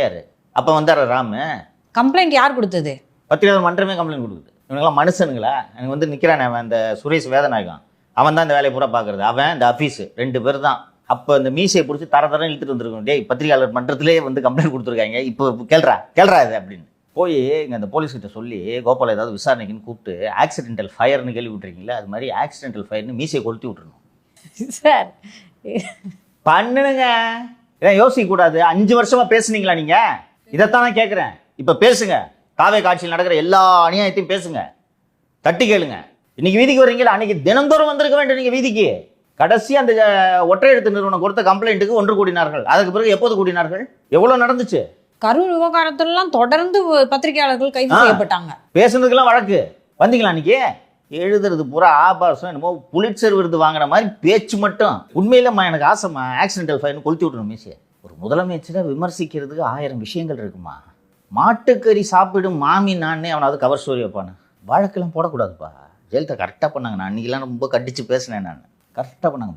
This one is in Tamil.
யாரு அப்போ வந்தார ராமு? கம்ப்ளைண்ட் யார் கொடுத்தது? பத்திரிகையாளர் மன்றமே கம்ப்ளைண்ட் கொடுக்குது. இவங்கெல்லாம் மனுஷனுங்களா? எனக்கு வந்து நிற்கிறானே அவன் அந்த சுரேஷ் வேதநாயகம், அவன் தான் இந்த வேலையை பூரா பார்க்குறது. அவன் இந்த ஆஃபீஸு 2 பேர் தான். அப்போ இந்த மீசையை பிடிச்சி தர இழுத்துட்டு வந்துருக்கணும். டேய் பத்திரிகையாளர் மன்றத்திலே வந்து கம்ப்ளைண்ட் கொடுத்துருக்காங்க, இப்போ கேள்றா இது அப்படின்னு போய் இங்கே அந்த போலீஸ்கிட்ட சொல்லி கோபால் ஏதாவது விசாரணைக்குன்னு கூப்பிட்டு ஆக்சிடென்டல் ஃபயர்னு கேள்விப்பட்டிருக்கீங்களா? அது மாதிரி ஆக்சிடென்டல் ஃபயர்னு மீசையை கொளுத்தி விட்டுருணும் சார். பண்ணுங்க. இதான் யோசிக்கக்கூடாது. 5 வருஷமா பேசுனீங்களா நீங்கள்? இதைத்தான் நான் கேட்குறேன். இப்போ பேசுங்க. காவே காட்சியில் நடக்கிற எல்லா அநியாயத்தையும் பேசுங்க, தட்டி கேளுங்க. இன்னைக்கு வீதிக்கு வர்றீங்களா? அன்னைக்கு தினந்தோறும் வந்திருக்க வேண்டும் நீங்கள் வீதிக்கு. கடைசி அந்த ஒற்றை எழுத்து நிறுவனம் கொடுத்த கம்ப்ளைண்ட்டுக்கு 1 கூடினார்கள். அதுக்கு பிறகு எப்போது கூடினார்கள்? எவ்வளோ நடந்துச்சு? கரூர் விவகாரத்திலாம் தொடர்ந்து பத்திரிகையாளர்கள் கைது செய்யப்பட்டாங்க. பேசுனதுக்கெல்லாம் வழக்கு வந்தீங்களா? அன்னைக்கு எழுதுறது பூரா ஆபாசம், என்னமோ புலிட்சர் விருது வாங்கின மாதிரி பேச்சு மட்டும். உண்மையிலம்மா எனக்கு ஆசைம்மா ஆக்சிடென்டல் ஃபயர்னு கொளுத்தி விட்டுணும் மீசியை. ஒரு முதலமைச்சரை விமர்சிக்கிறதுக்கு 1000 விஷயங்கள் இருக்குமா. மாட்டுக்கறி சாப்பிடும் மாமி நானே அவனாவது கவர் ஸ்டோரி வைப்பானு. வழக்கெல்லாம் போடக்கூடாதுப்பா. ஜெயலலிதா கரெக்டாக பண்ணாங்க. நான் அன்றைக்கெல்லாம் ரொம்ப கண்டித்து பேசினேன். நான் கரெக்டாக பண்ணாங்க.